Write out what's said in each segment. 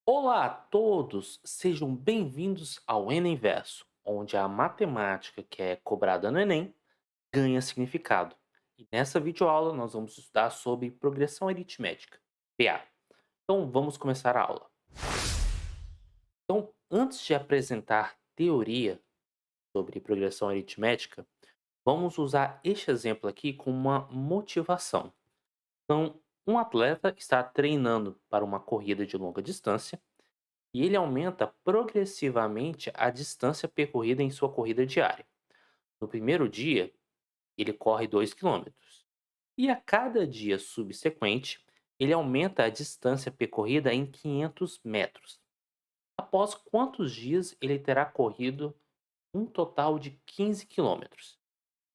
Olá a todos, sejam bem-vindos ao Enem Verso, onde a matemática que é cobrada no Enem ganha significado. E nessa videoaula nós vamos estudar sobre progressão aritmética, PA. Então vamos começar a aula. Então, antes de apresentar teoria sobre progressão aritmética, vamos usar este exemplo aqui como uma motivação. Então, um atleta está treinando para uma corrida de longa distância e ele aumenta progressivamente a distância percorrida em sua corrida diária. No primeiro dia, ele corre 2 quilômetros. E a cada dia subsequente, ele aumenta a distância percorrida em 500 metros. Após quantos dias ele terá corrido um total de 15 quilômetros?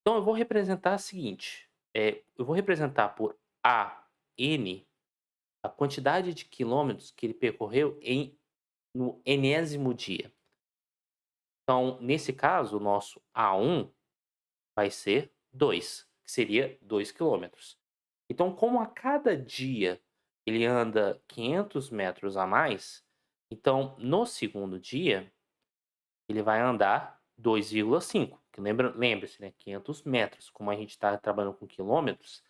Então eu vou representar o seguinte: eu vou representar por AN a quantidade de quilômetros que ele percorreu no enésimo dia. Então, nesse caso, o nosso A1 vai ser 2, que seria 2 quilômetros. Então, como a cada dia ele anda 500 metros a mais, então no segundo dia ele vai andar 2,5, que lembre-se, né, 500 metros. Como a gente está trabalhando com quilômetros,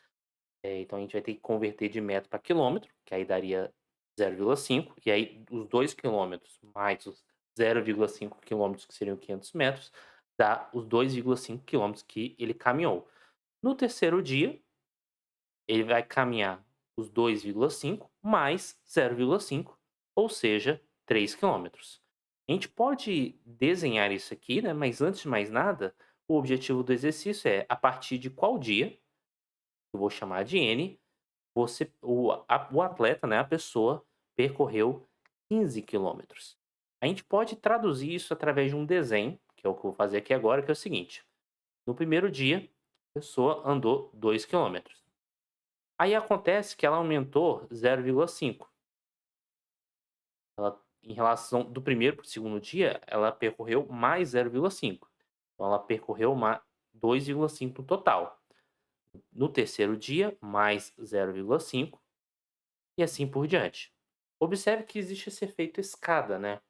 então a gente vai ter que converter de metro para quilômetro, que aí daria 0,5, e aí os 2 quilômetros mais os 0,5 quilômetros, que seriam 500 metros, dá os 2,5 quilômetros que ele caminhou. No terceiro dia, ele vai caminhar os 2,5 mais 0,5, ou seja, 3 quilômetros. A gente pode desenhar isso aqui, né? Mas antes de mais nada, o objetivo do exercício é a partir de qual dia, eu vou chamar de N, o atleta, né, a pessoa, percorreu 15 quilômetros. A gente pode traduzir isso através de um desenho, que é o que eu vou fazer aqui agora, que é o seguinte: no primeiro dia, a pessoa andou 2 quilômetros. Aí acontece que ela aumentou 0,5. Em relação do primeiro para o segundo dia, ela percorreu mais 0,5. Então ela percorreu 2,5 no total. No terceiro dia, mais 0,5 e assim por diante. Observe que existe esse efeito escada, né?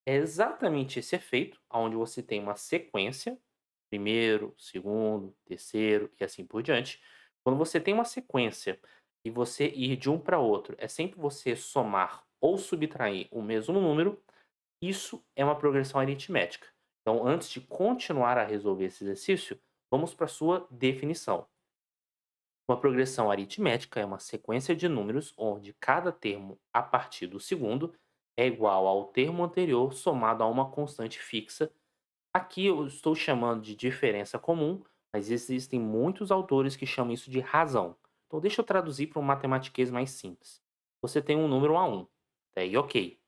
É exatamente esse efeito onde você tem uma sequência, primeiro, segundo, terceiro e assim por diante. Quando você tem uma sequência e você ir de um para outro, é sempre você somar ou subtrair o mesmo número, isso é uma progressão aritmética. Então, antes de continuar a resolver esse exercício, vamos para a sua definição. Uma progressão aritmética é uma sequência de números onde cada termo a partir do segundo é igual ao termo anterior somado a uma constante fixa. Aqui eu estou chamando de diferença comum, mas existem muitos autores que chamam isso de razão. Então deixa eu traduzir para um matematiquês mais simples. Você tem um número A1, até aí ok,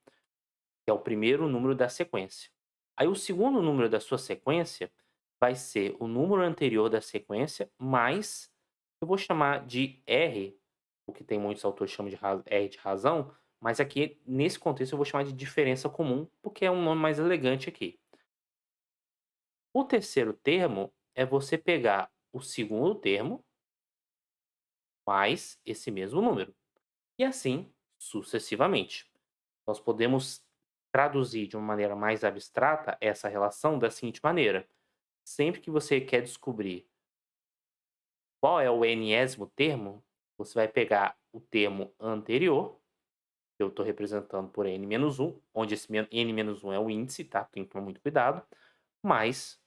que é o primeiro número da sequência. Aí o segundo número da sua sequência vai ser o número anterior da sequência mais, eu vou chamar de R, o que tem muitos autores chamam de R de razão, mas aqui nesse contexto eu vou chamar de diferença comum, porque é um nome mais elegante aqui. O terceiro termo é você pegar o segundo termo mais esse mesmo número, e assim sucessivamente. Nós podemos traduzir de uma maneira mais abstrata essa relação da seguinte maneira: sempre que você quer descobrir qual é o enésimo termo, você vai pegar o termo anterior, que eu estou representando por n-1, onde esse n-1 é o índice, tá? Tem que tomar muito cuidado, mais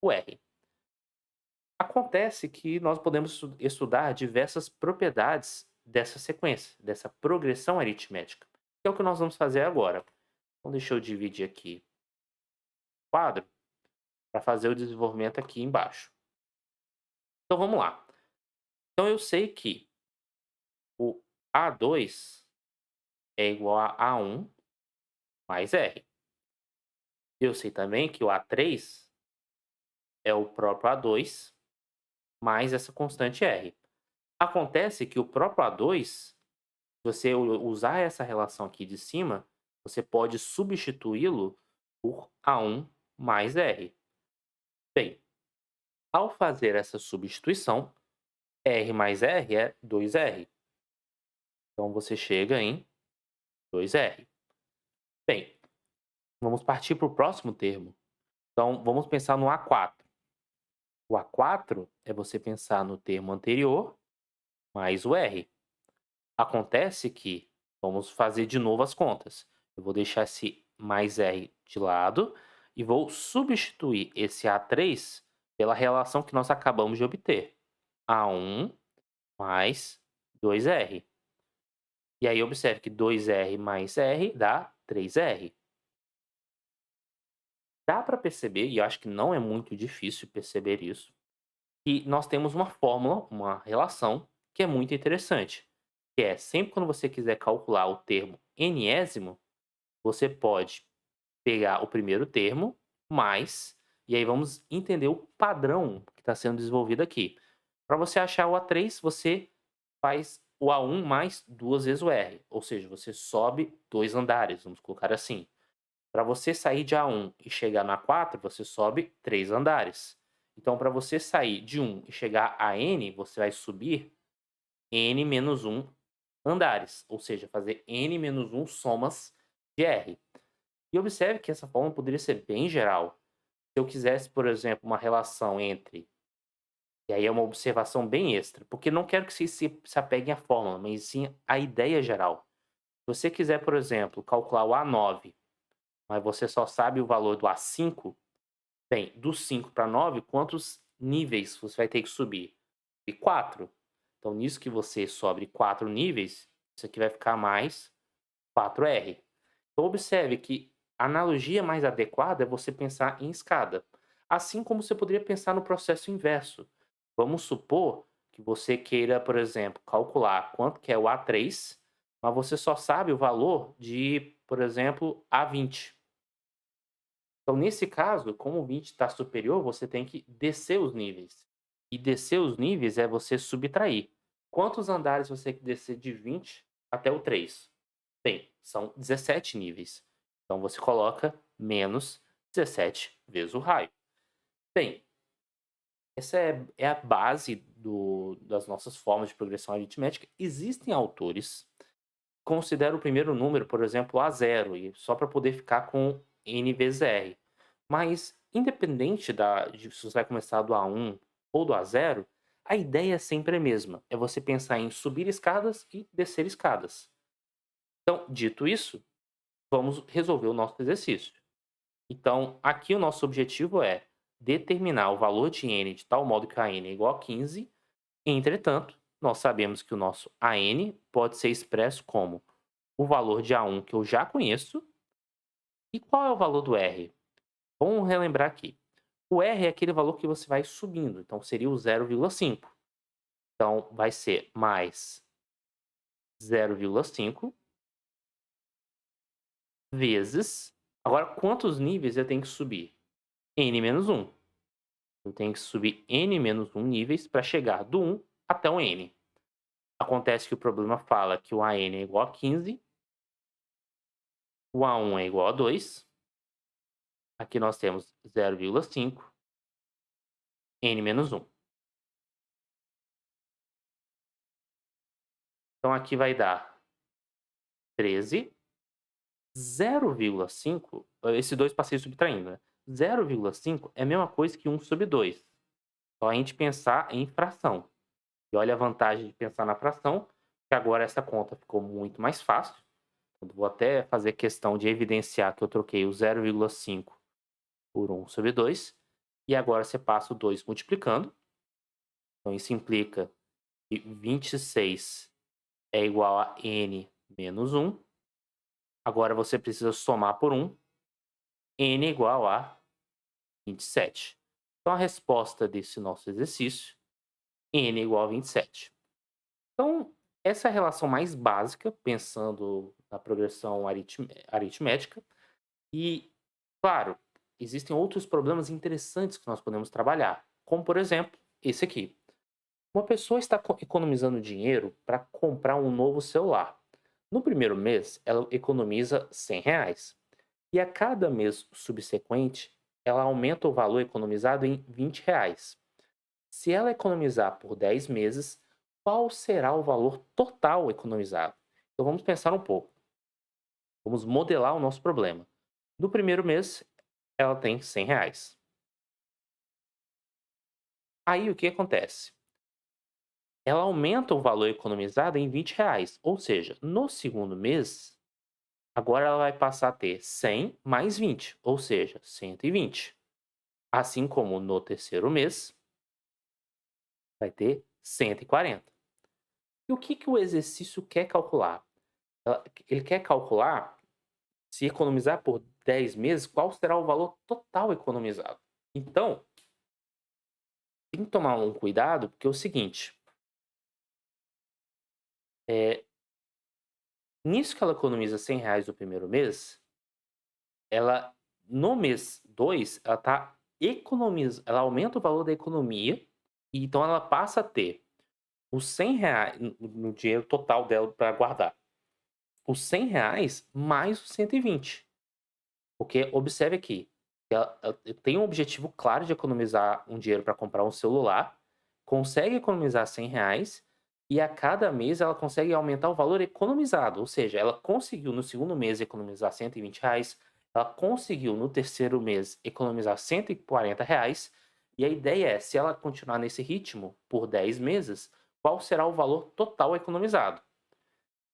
o r. Acontece que nós podemos estudar diversas propriedades dessa sequência, dessa progressão aritmética, que é o que nós vamos fazer agora. Então, deixa eu dividir aqui o quadro para fazer o desenvolvimento aqui embaixo. Então, vamos lá. Então, eu sei que o A2 é igual a A1 mais R. Eu sei também que o A3 é o próprio A2 mais essa constante R. Acontece que o próprio A2, se você usar essa relação aqui de cima, você pode substituí-lo por A1 mais R. Bem, ao fazer essa substituição, R mais R é 2R. Então você chega em 2R. Bem, vamos partir para o próximo termo. Então, vamos pensar no A4. O A4 é você pensar no termo anterior mais o R. Acontece que vamos fazer de novo as contas. Eu vou deixar esse mais R de lado e vou substituir esse A3 pela relação que nós acabamos de obter. A1 mais 2R. E aí observe que 2R mais R dá 3R. Dá para perceber, e eu acho que não é muito difícil perceber isso, que nós temos uma fórmula, uma relação, que é muito interessante. Que é, sempre quando você quiser calcular o termo enésimo, você pode pegar o primeiro termo, mais, e aí vamos entender o padrão que está sendo desenvolvido aqui. Para você achar o A3, você faz o A1 mais duas vezes o R, ou seja, você sobe 2 andares, vamos colocar assim. Para você sair de A1 e chegar na 4, você sobe 3 andares. Então, para você sair de 1 e chegar a N, você vai subir N menos 1 andares, ou seja, fazer N menos 1 somas de R. E observe que essa forma poderia ser bem geral. Se eu quisesse, por exemplo, uma relação entre, e aí é uma observação bem extra, porque não quero que vocês se apeguem à fórmula, mas sim à ideia geral. Se você quiser, por exemplo, calcular o A9, mas você só sabe o valor do A5, bem, do 5 para 9, quantos níveis você vai ter que subir? E 4. Então, nisso que você sobe 4 níveis, isso aqui vai ficar mais 4R. Então, observe que a analogia mais adequada é você pensar em escada. Assim como você poderia pensar no processo inverso. Vamos supor que você queira, por exemplo, calcular quanto que é o A3, mas você só sabe o valor de, por exemplo, A20. Então, nesse caso, como o 20 está superior, você tem que descer os níveis. E descer os níveis é você subtrair. Quantos andares você tem que descer de 20 até o 3? Bem, são 17 níveis. Então, você coloca menos 17 vezes o raio. Bem, essa é a base das nossas formas de progressão aritmética. Existem autores que consideram o primeiro número, por exemplo, a zero, e só para poder ficar com n vezes r. Mas, independente de se você vai começar do A1 ou do A0, a ideia é sempre a mesma. É você pensar em subir escadas e descer escadas. Então, dito isso, vamos resolver o nosso exercício. Então, aqui o nosso objetivo é determinar o valor de n de tal modo que a n é igual a 15. Entretanto, nós sabemos que o nosso AN pode ser expresso como o valor de A1 que eu já conheço. E qual é o valor do R? Vamos relembrar aqui. O R é aquele valor que você vai subindo, então seria o 0,5. Então, vai ser mais 0,5 vezes... Agora, quantos níveis eu tenho que subir? N menos 1. Eu tenho que subir N menos 1 níveis para chegar do 1 até o N. Acontece que o problema fala que o AN é igual a 15, o A1 é igual a 2, aqui nós temos 0,5, N menos 1. Então aqui vai dar 13, 0,5, esse 2 passei subtraindo, né? 0,5 é a mesma coisa que 1 sobre 2. Só a gente pensar em fração. E olha a vantagem de pensar na fração, que agora essa conta ficou muito mais fácil. Eu vou até fazer questão de evidenciar que eu troquei o 0,5 por 1 sobre 2. E agora você passa o 2 multiplicando. Então isso implica que 26 é igual a n menos 1. Agora você precisa somar por 1. N é igual a 27. Então a resposta desse nosso exercício, n é igual a 27. Então, essa é a relação mais básica, pensando na progressão aritmética. E, claro, existem outros problemas interessantes que nós podemos trabalhar, como, por exemplo, esse aqui. Uma pessoa está economizando dinheiro para comprar um novo celular. No primeiro mês, ela economiza R$ 100. E a cada mês subsequente, ela aumenta o valor economizado em R$ 20. Se ela economizar por 10 meses, qual será o valor total economizado? Então vamos pensar um pouco. Vamos modelar o nosso problema. No primeiro mês, ela tem R$ 100. Aí o que acontece? Ela aumenta o valor economizado em R$ 20, ou seja, no segundo mês, agora ela vai passar a ter 100 mais 20, ou seja, 120. Assim como no terceiro mês, vai ter 140. E o que o exercício quer calcular? Ele quer calcular, se economizar por 10 meses, qual será o valor total economizado. Então, tem que tomar um cuidado, porque é o seguinte, é, nisso que ela economiza R$ 100 no primeiro mês, ela no mês 2 ela tá ela aumenta o valor da economia, e então ela passa a ter os R$ 100 no dinheiro total dela para guardar. Os R$ 100 mais os 120. Porque observe aqui, ela tem um objetivo claro de economizar um dinheiro para comprar um celular, consegue economizar R$ 100 e a cada mês ela consegue aumentar o valor economizado, ou seja, ela conseguiu no segundo mês economizar R$ 120, ela conseguiu no terceiro mês economizar R$ 140, e a ideia é, se ela continuar nesse ritmo por 10 meses, qual será o valor total economizado?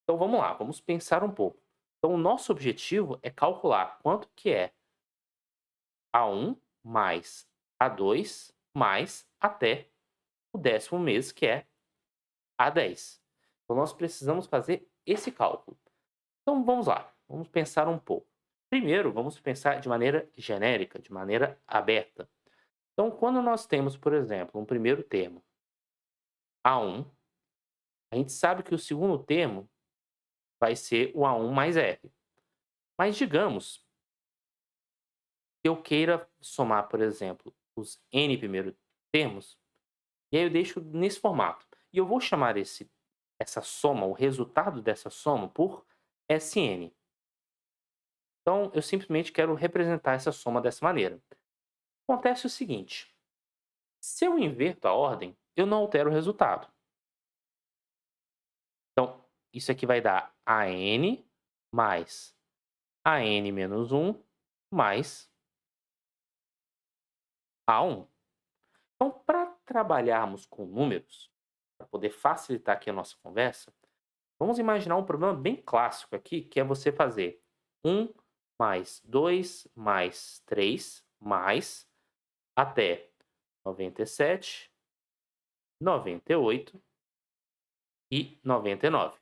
Então vamos lá, vamos pensar um pouco. Então o nosso objetivo é calcular quanto que é A1 mais A2 mais até o 10º mês, que é A10. Então nós precisamos fazer esse cálculo. Então vamos lá, vamos pensar um pouco. Primeiro, vamos pensar de maneira genérica, de maneira aberta. Então, quando nós temos, por exemplo, um primeiro termo, A1, a gente sabe que o segundo termo vai ser o A1 mais R. Mas digamos que eu queira somar, por exemplo, os N primeiros termos, e aí eu deixo nesse formato. E eu vou chamar essa soma, o resultado dessa soma, por Sn. Então, eu simplesmente quero representar essa soma dessa maneira. Acontece o seguinte: se eu inverto a ordem, eu não altero o resultado. Então, isso aqui vai dar AN mais AN menos 1 mais A1. Então, para trabalharmos com números, para poder facilitar aqui a nossa conversa, vamos imaginar um problema bem clássico aqui, que é você fazer 1 mais 2 mais 3 mais até 97, 98 e 99.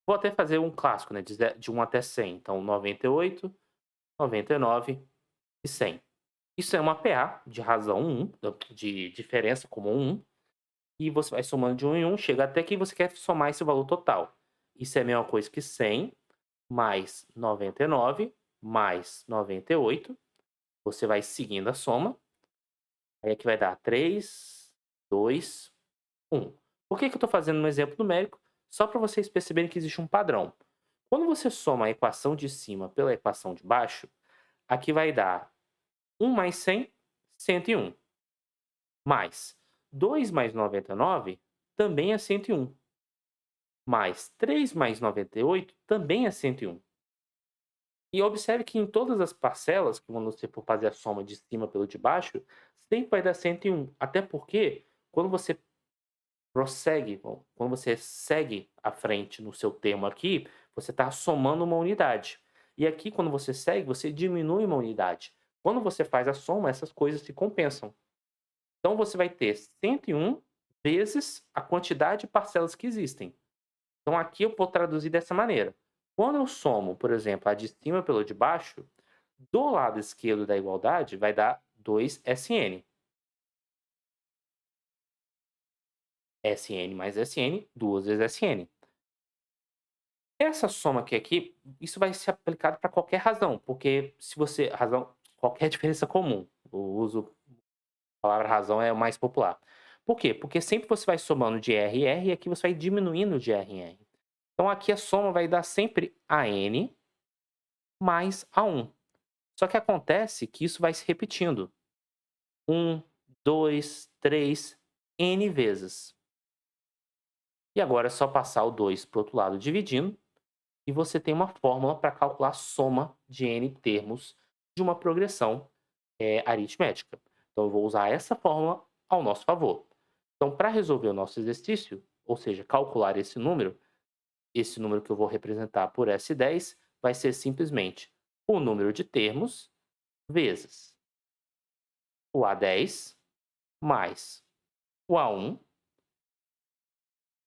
Vou até fazer um clássico, né, de 1 até 100. Então, 98, 99 e 100. Isso é uma PA de razão 1, de diferença comum 1, e você vai somando de 1 em 1, chega até que você quer somar esse valor total. Isso é a mesma coisa que 100 mais 99 mais 98. Você vai seguindo a soma. Aí aqui vai dar 3, 2, 1. Por que eu estou fazendo um exemplo numérico? Só para vocês perceberem que existe um padrão. Quando você soma a equação de cima pela equação de baixo, aqui vai dar 1 mais 100, 101. Mais 2 mais 99 também é 101. Mais 3 mais 98 também é 101. E observe que em todas as parcelas, que quando você for fazer a soma de cima pelo de baixo, sempre vai dar 101. Até porque, quando você prossegue, bom, quando você segue à frente no seu termo aqui, você está somando uma unidade. E aqui, quando você segue, você diminui uma unidade. Quando você faz a soma, essas coisas se compensam. Então, você vai ter 101 vezes a quantidade de parcelas que existem. Então, aqui eu vou traduzir dessa maneira. Quando eu somo, por exemplo, a de cima pelo de baixo, do lado esquerdo da igualdade vai dar 2Sn. Sn mais Sn, 2 vezes Sn. Essa soma aqui, isso vai ser aplicado para qualquer razão, porque se você qualquer diferença comum, o uso a palavra razão é o mais popular. Por quê? Porque sempre você vai somando de R em R e aqui você vai diminuindo de R em R. Então aqui a soma vai dar sempre AN mais A1. Só que acontece que isso vai se repetindo. 1, 2, 3, N vezes. E agora é só passar o 2 para o outro lado dividindo. e você tem uma fórmula para calcular a soma de n termos de uma progressão aritmética. Então, eu vou usar essa fórmula ao nosso favor. Então, para resolver o nosso exercício, ou seja, calcular esse número que eu vou representar por S10 vai ser simplesmente o número de termos vezes o A10 mais o A1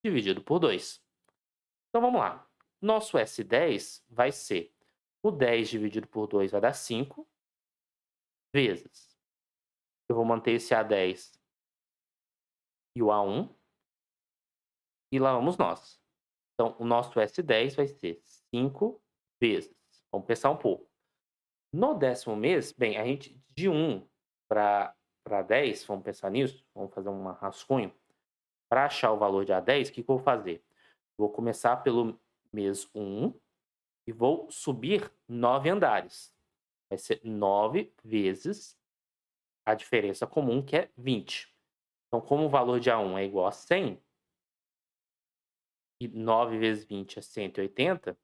dividido por 2. Então vamos lá. Nosso S10 vai ser o 10 dividido por 2 vai dar 5 vezes. Eu vou manter esse A10 e o A1 e lá vamos nós. Então o nosso S10 vai ser 5 vezes. Vamos pensar um pouco. No 10º mês, bem, a gente de 1 para 10, vamos pensar nisso, vamos fazer um rascunho. Para achar o valor de A10, o que que eu vou fazer? Vou começar pelo mês 1 e vou subir 9 andares. Vai ser 9 vezes a diferença comum, que é 20. Então, como o valor de A1 é igual a 100, e 9 vezes 20 é 180,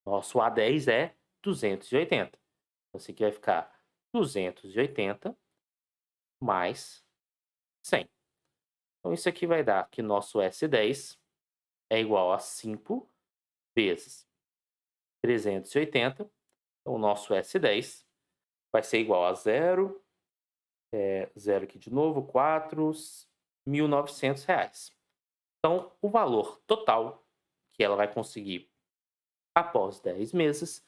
nosso A10 é 280. Então, isso aqui vai ficar 280 mais 100. Então, isso aqui vai dar que nosso S10 é igual a 5 vezes 380. Então, o nosso S10 vai ser igual a 0 aqui de novo, 4.900 reais. Então, o valor total que ela vai conseguir após 10 meses,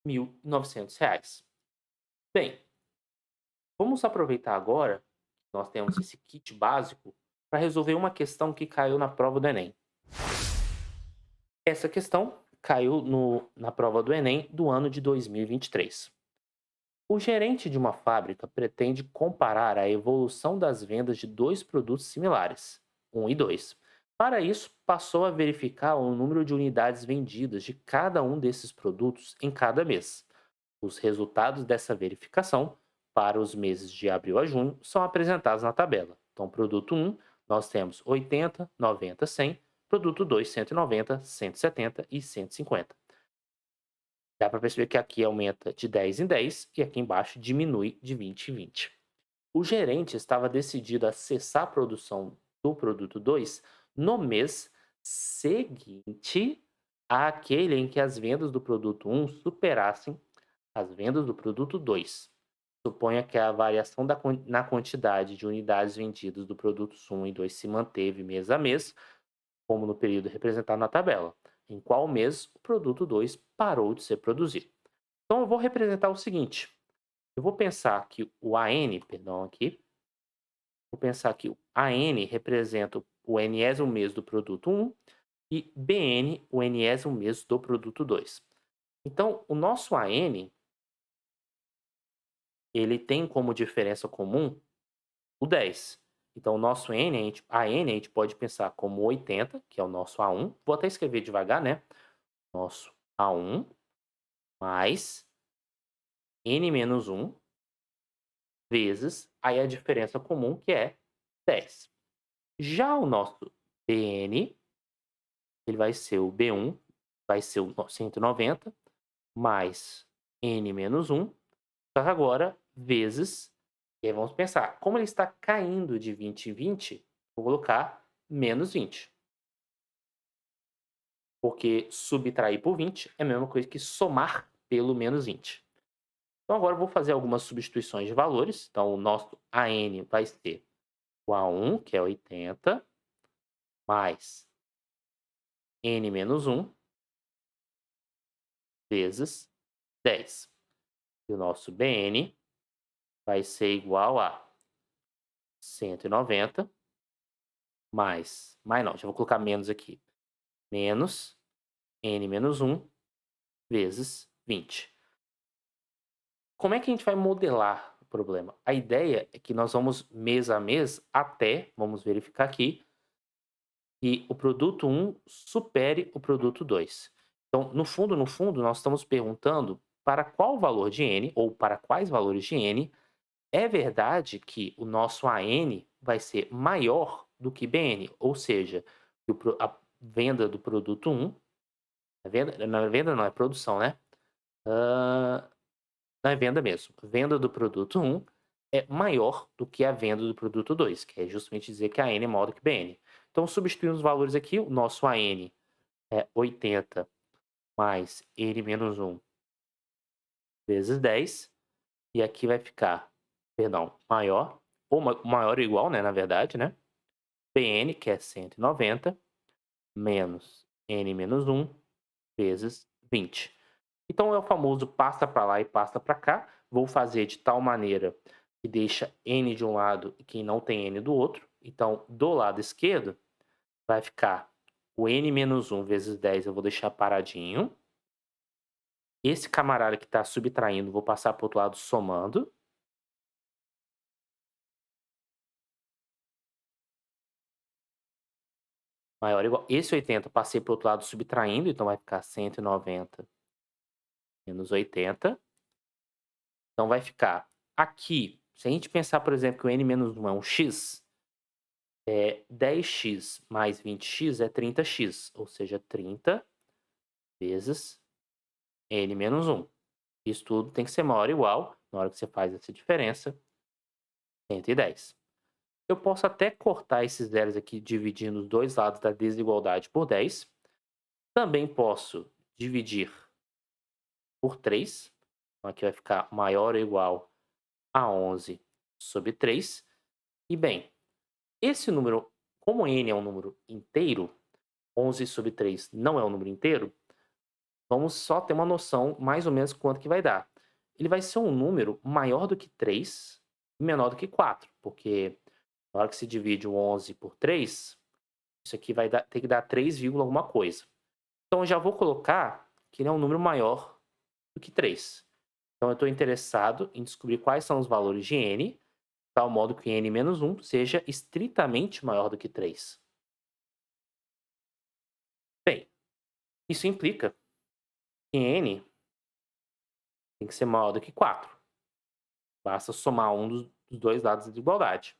1.900 reais. Bem, vamos aproveitar agora que nós temos esse kit básico para resolver uma questão que caiu na prova do Enem. Essa questão caiu na prova do Enem do ano de 2023. O gerente de uma fábrica pretende comparar a evolução das vendas de dois produtos similares, 1 e 2. Para isso, passou a verificar o número de unidades vendidas de cada um desses produtos em cada mês. Os resultados dessa verificação para os meses de abril a junho são apresentados na tabela. Então, produto 1, nós temos 80, 90, 100, produto 2, 190, 170 e 150. Dá para perceber que aqui aumenta de 10 em 10 e aqui embaixo diminui de 20 em 20. O gerente estava decidido a cessar a produção do produto 2 no mês seguinte àquele em que as vendas do produto 1 superassem as vendas do produto 2. Suponha que a variação na quantidade de unidades vendidas do produtos 1 e 2 se manteve mês a mês, como no período representado na tabela, em qual mês o produto 2 parou de ser produzido. Então eu vou representar o seguinte, eu vou pensar que o AN, perdão aqui, vou pensar que o AN representa o enésimo mês do produto 1 e BN o enésimo mês do produto 2. Então o nosso AN, ele tem como diferença comum o 10. Então o nosso N, a gente pode pensar como 80, que é o nosso A1. Vou até escrever devagar, né? Nosso A1 mais N menos 1 vezes aí a diferença comum, que é 10. Já o nosso BN, ele vai ser o B1, vai ser o 190 mais N menos 1, só que agora vezes, e aí vamos pensar, como ele está caindo de 20 em 20, vou colocar menos 20. Porque subtrair por 20 é a mesma coisa que somar pelo menos 20. Então agora eu vou fazer algumas substituições de valores. Então o nosso AN vai ser o A1, que é 80, mais N menos 1, vezes 10. E o nosso BN vai ser igual a 190, mais não, já vou colocar menos aqui, menos N menos 1, vezes 20. Como é que a gente vai modelar o problema? A ideia é que nós vamos mês a mês até, vamos verificar aqui, que o produto 1 supere o produto 2. Então, no fundo, nós estamos perguntando para qual valor de n, ou para quais valores de n, é verdade que o nosso AN vai ser maior do que BN, ou seja, que a venda do produto 1 Na venda não, é produção, né? Hã, na venda mesmo. Venda do produto um é maior do que a venda do produto 2, que é justamente dizer que a N é maior do que BN. Então, substituindo os valores aqui, o nosso AN é 80 mais N menos um vezes 10, e aqui vai ficar, perdão, maior, ou maior ou igual, né, na verdade, né? BN, que é 190, menos N menos um vezes 20. Então é o famoso passa para lá e passa para cá. Vou fazer de tal maneira que deixa N de um lado e que não tem N do outro. Então, do lado esquerdo, vai ficar o N menos um vezes 10, eu vou deixar paradinho. Esse camarada que está subtraindo, vou passar para o outro lado somando. Maior ou igual. Esse 80 passei para o outro lado subtraindo, então vai ficar 190 menos 80. Então vai ficar aqui, se a gente pensar, por exemplo, que o n menos 1 é um x, 10x mais 20x é 30x, ou seja, 30 vezes n menos 1. Isso tudo tem que ser maior ou igual, na hora que você faz essa diferença, 110. Eu posso até cortar esses zeros aqui dividindo os dois lados da desigualdade por 10. Também posso dividir por 3. Então aqui vai ficar maior ou igual a 11 sobre 3. E bem, esse número, como n é um número inteiro, 11 sobre 3 não é um número inteiro, vamos só ter uma noção mais ou menos quanto que vai dar. Ele vai ser um número maior do que 3 e menor do que 4, porque na hora que se divide o 11 por 3, isso aqui vai ter que dar 3, alguma coisa. Então eu já vou colocar que ele é um número maior do que 3. Então eu estou interessado em descobrir quais são os valores de n, de tal modo que n menos 1 seja estritamente maior do que 3. Bem, isso implica que n tem que ser maior do que 4. Basta somar um dos dois lados da igualdade.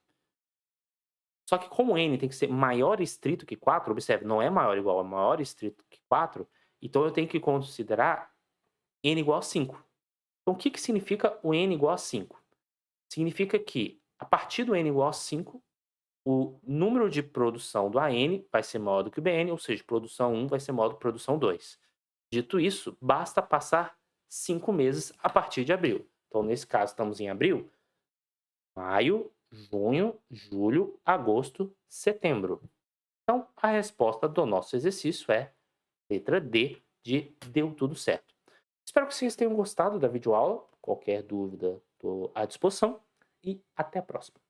Só que como n tem que ser maior estrito que 4, observe, não é maior ou igual, é maior estrito que 4, então eu tenho que considerar n igual a 5. Então o que significa o n igual a 5? Significa que, a partir do n igual a 5, o número de produção do AN vai ser maior do que o BN, ou seja, produção 1 vai ser maior do que produção 2. Dito isso, basta passar 5 meses a partir de abril. Então, nesse caso, estamos em abril, maio, junho, julho, agosto, setembro. Então, a resposta do nosso exercício é letra D, de deu tudo certo. Espero que vocês tenham gostado da videoaula. Qualquer dúvida, estou à disposição. E até a próxima.